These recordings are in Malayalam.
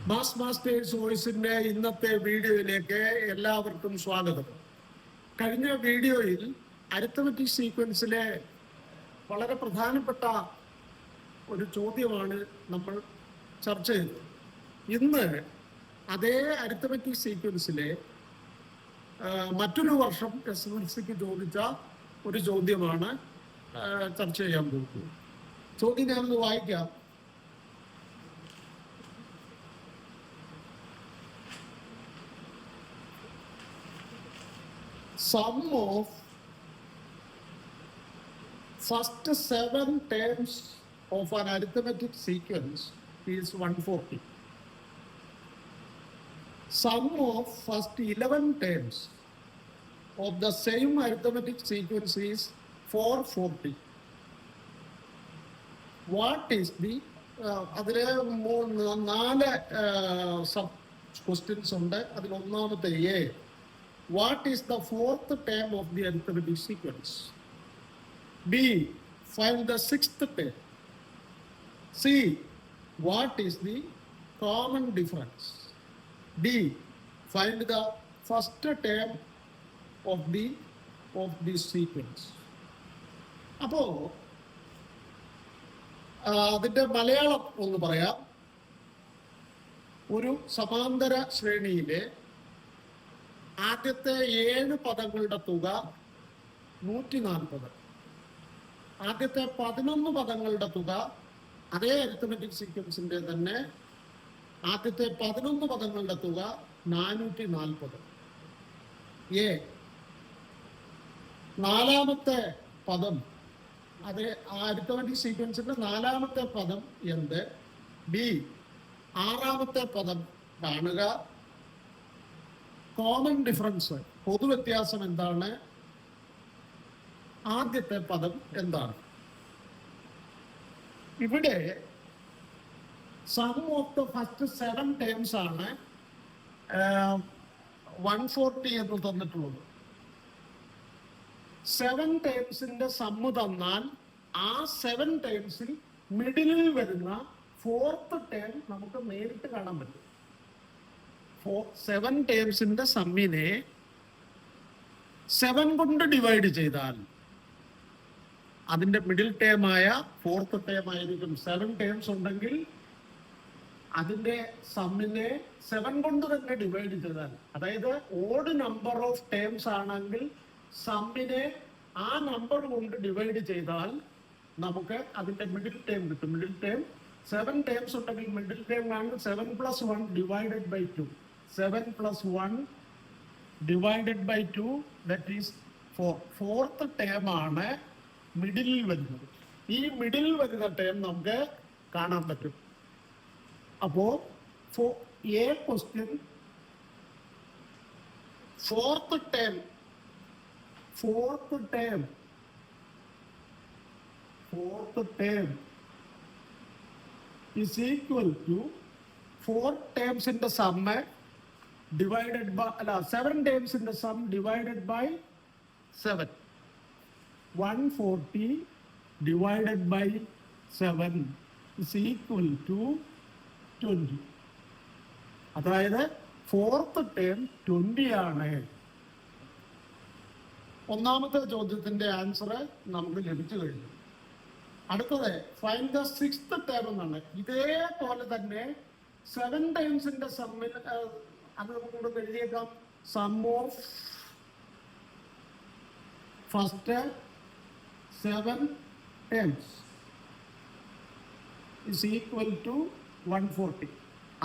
മാസ് മാസ്റ്റേഴ്സ് വോയിസിന്റെ ഇന്നത്തെ വീഡിയോയിലേക്ക് എല്ലാവർക്കും സ്വാഗതം. കഴിഞ്ഞ വീഡിയോയിൽ അരിത്തമെറ്റിക് സീക്വൻസിലെ വളരെ പ്രധാനപ്പെട്ട ഒരു ചോദ്യമാണ് നമ്മൾ ചർച്ച ചെയ്തത്. ഇന്ന് അതേ അരിത്തമെറ്റിക് സീക്വൻസിലെ മറ്റൊരു വർഷം SSLCക്ക് ചോദിച്ച ഒരു ചോദ്യമാണ് ചർച്ച ചെയ്യാൻ പോകുന്നത്. ചോദ്യം ഞാനൊന്ന് വായിക്കാം. Sum of first 7 terms of an arithmetic sequence is 140. Sum of first 11 terms of the same arithmetic sequence is 440. What is the അതിലെ 4 സബ് ക്വസ്റ്റ്യൻസ് ഉണ്ട്. അതിൽ ഒന്നാമത്തെ A. What is the fourth term of the arithmetic sequence? B. Find the sixth term. C. What is the common difference? D. Find the first term of the sequence. അപ്പോൾ അതിൻ്റെ മലയാളം ഒന്ന് പറയാം. ഒരു സമാന്തര ശ്രേണിയിലെ ആദ്യത്തെ 7 പദങ്ങളുടെ തുക 140. ആദ്യത്തെ 11 പദങ്ങളുടെ തുക അതേ അരിത്തമെറ്റിക് സീക്വൻസിന്റെ തന്നെ ആദ്യത്തെ 11 പദങ്ങളുടെ തുക 440. എ. നാലാമത്തെ പദം അതേ അരിത്തമെറ്റിക് സീക്വൻസിന്റെ നാലാമത്തെ പദം എന്ത്? ബി. ആറാമത്തെ പദം കാണുക. കോമൺ ഡിഫറൻസ് പൊതുവ്യത്യാസം എന്താണ്? ആദ്യത്തെ പദം എന്താണ്? ഇവിടെ sum of the first 7 terms ആണ് 140 എന്ന് തന്നിട്ടുള്ളത്. 7 ടേംസിന്റെ സമ്മ് തന്നാൽ ആ 7 ടേംസിൽ മിഡിലിൽ വരുന്ന 4th ടേം നമുക്ക് നേരിട്ട് കാണാൻ പറ്റും. 7 ടേംസിന്റെ സമ്മിനെ 7 കൊണ്ട് ഡിവൈഡ് ചെയ്താൽ അതിന്റെ മിഡിൽ ടേമായ 4th ടേം ആയിരിക്കും. 7 ടേംസ് ഉണ്ടെങ്കിൽ അതിന്റെ സമ്മിനെ 7 കൊണ്ട് തന്നെ ഡിവൈഡ് ചെയ്താൽ, അതായത് ഓഡ് നമ്പർ ഓഫ് ടേംസ് ആണെങ്കിൽ സമ്മിനെ ആ നമ്പർ കൊണ്ട് ഡിവൈഡ് ചെയ്താൽ നമുക്ക് അതിന്റെ മിഡിൽ ടേം കിട്ടും. മിഡിൽ ടേം 7 ടേംസ് ഉണ്ടെങ്കിൽ മിഡിൽ ടേം ആണ് 7 + 1 divided by 2. 7 + 1 divided by 2 that is 4. 4th term ആണ് മിഡിലിൽ വരുന്നത്. ഈ മിഡിലിൽ വരുന്ന ടേം നമുക്ക് കാണാൻ പറ്റും. അപ്പോ A question fourth term is equal to 4 terms in the sum divided by 7 terms in the sum divided by 7. 140 divided by 7 is equal to 20. അതായത് 4th ടേം 20 ആണ്. ഒന്നാമത്തെ ചോദ്യത്തിന്റെ ആൻസർ നമുക്ക് ലഭിച്ചു കഴിഞ്ഞു. അടുത്തത് ഫൈൻഡ് ദ 6th ടേം എന്നാണ്. ഇതേപോലെ തന്നെ 7 ടൈംസിന്റെ സമ്മിൽ അത് നമുക്ക് എഴുതിയേക്കാം. Sum of first 7 terms is equal to 140.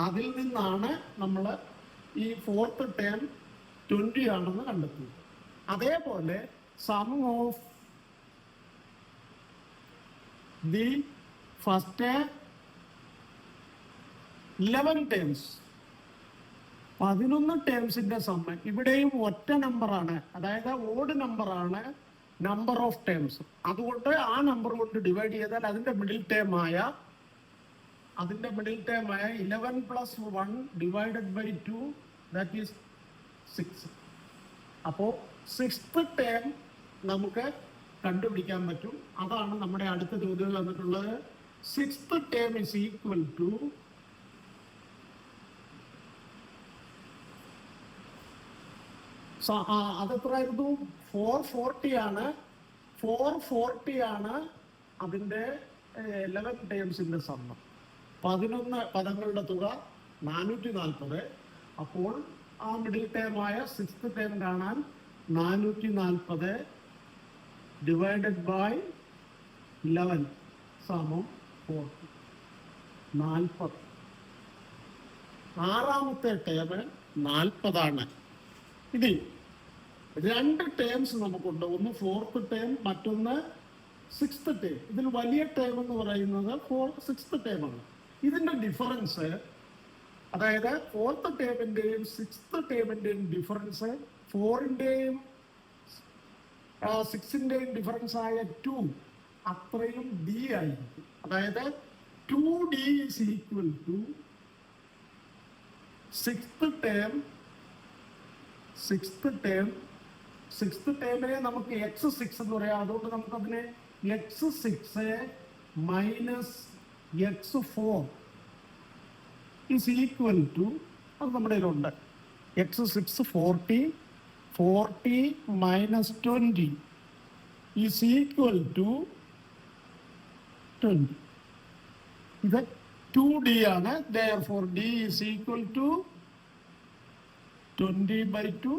അതിൽ നിന്നാണ് നമ്മൾ ഈ 4th ടേം 20 ആണെന്ന് കണ്ടെത്തിയത്. അതേപോലെ sum of the first 11 terms 11 ടേംസിന്റെ സമ്മ് ഇവിടെയും ഒറ്റ നമ്പറാണ്, അതായത് ഓഡ് നമ്പറാണ് നമ്പർ ഓഫ് ടേംസ്. അതുകൊണ്ട് ആ നമ്പർ കൊണ്ട് ഡിവൈഡ് ചെയ്താൽ അതിന്റെ മിഡിൽ ടേമായ 11 + 1 ഡിവൈഡഡ് ബൈ 2 ദാറ്റ് ഈസ് 6. അപ്പോൾ 6th ടേം നമുക്ക് കണ്ടുപിടിക്കാൻ പറ്റും. അതാണ് നമ്മുടെ അടുത്ത ചോദ്യം വന്നിട്ടുള്ളത്. 6th term is equal to അതെത്രയായിരുന്നു? 440 ആണ്. 440 ആണ് അതിൻ്റെ 11 ടേംസിന്റെ സമ്മം. 11 പദങ്ങളുടെ തുക 440. അപ്പോൾ ആ മിഡിൽ ടേമായ 6th ടേം കാണാൻ 440 ഡിവൈഡഡ് ബൈ 11 സമം 40. 40. ആറാമത്തെ ടേം 40 ആണ്. ഇനി 2 ടേംസ് നമുക്കുണ്ട്. ഒന്ന് 4th ടേം, മറ്റൊന്ന് 6th ടേം. ഇതിൽ വലിയ ടേം എന്ന് പറയുന്നത് 6th ടേം ആണ്. ഇതിന്റെ ഡിഫറൻസ്, അതായത് 4th ടേമിന്റെയും 6th ടേമിന്റെയും ഡിഫറൻസ് 4ന്റെയും 6ന്റെയും ഡിഫറൻസ് ആയ 2 അത്രയും ഡി ആയിരിക്കും. അതായത് 2D is equal to 6th ടേമിനെ നമുക്ക് x6 എന്ന് പറയാം. അതുകൊണ്ട് നമുക്കതിനെ x6 minus x4 is equal to, അത് നമ്മുടെ കയ്യിലുണ്ട്, x6 40 minus 20 is equal to 20. ഇത് 2D ആണ്. therefore d is equal to 20/2,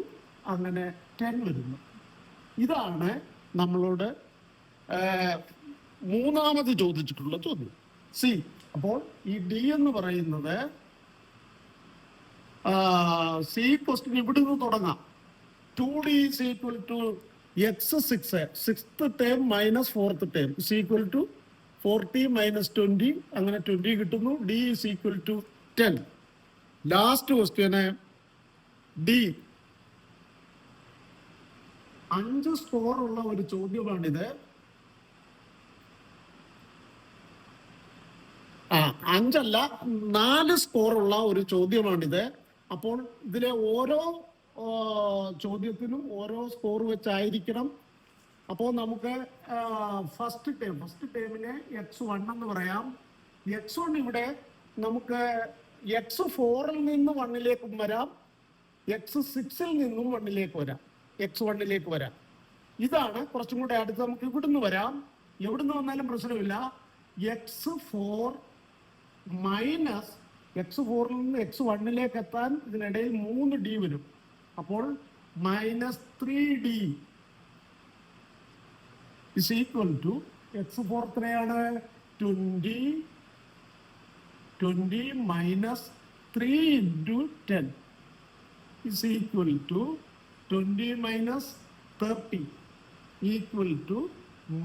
അങ്ങനെ 10 വരുന്നു. ഇതാണ് നമ്മളോട് മൂന്നാമത് ചോദിച്ചിട്ടുള്ള ചോദ്യം. സി, അപ്പോൾ ഈ ഡി എന്ന് പറയുന്നത് സി ക്വസ്റ്റ്യൻ ഇവിടെ നിന്ന് തുടങ്ങാം. 2D is equal to x6, 6th term minus 4th term is equal to 40 minus 20, അങ്ങനെ 20 കിട്ടുന്നു. d is equal to 10. Last question D 5 score ഉള്ള ഒരു ചോദ്യമാണിത്. 5 അല്ല, 4 സ്കോർ ഉള്ള ഒരു ചോദ്യമാണിത്. അപ്പോൾ ഇതിലെ ഓരോ ചോദ്യത്തിനും ഓരോ സ്കോർ വെച്ചായിരിക്കണം. അപ്പോൾ നമുക്ക് ഫസ്റ്റ് ടേമിനെ x1 എന്ന് പറയാം. x1 ഇവിടെ നമുക്ക് x4ൽ നിന്ന് 1ലേക്കും വരാം, x6ൽ നിന്നും 1ലേക്ക് വരാം, x1ലേക്ക് വരാം. ഇതാണ് കുറച്ചും കൂടെ അടുത്ത്. നമുക്ക് ഇവിടുന്ന് വരാം, എവിടുന്ന് വന്നാലും പ്രശ്നമില്ല. x4 മൈനസ് x4ൽ നിന്ന് x1ലേക്ക് എത്താൻ ഇതിനിടയിൽ 3D വരും. അപ്പോൾ minus 3D is equal to x4 എത്രയാണ്? 20 minus 3 into 10 is equal to 20 minus 30 equal to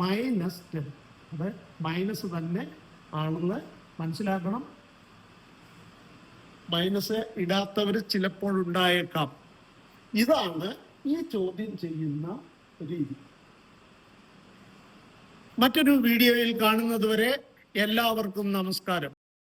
minus 10. അത് മൈനസ് തന്നെ ആണെന്ന് മനസ്സിലാക്കണം. മൈനസ് ഇടാത്തവർ ചിലപ്പോഴുണ്ടായേക്കാം. ഇതാണ് ഈ ചോദ്യം ചെയ്യുന്ന രീതി. മറ്റൊരു വീഡിയോയിൽ കാണുന്നത് വരെ എല്ലാവർക്കും നമസ്കാരം.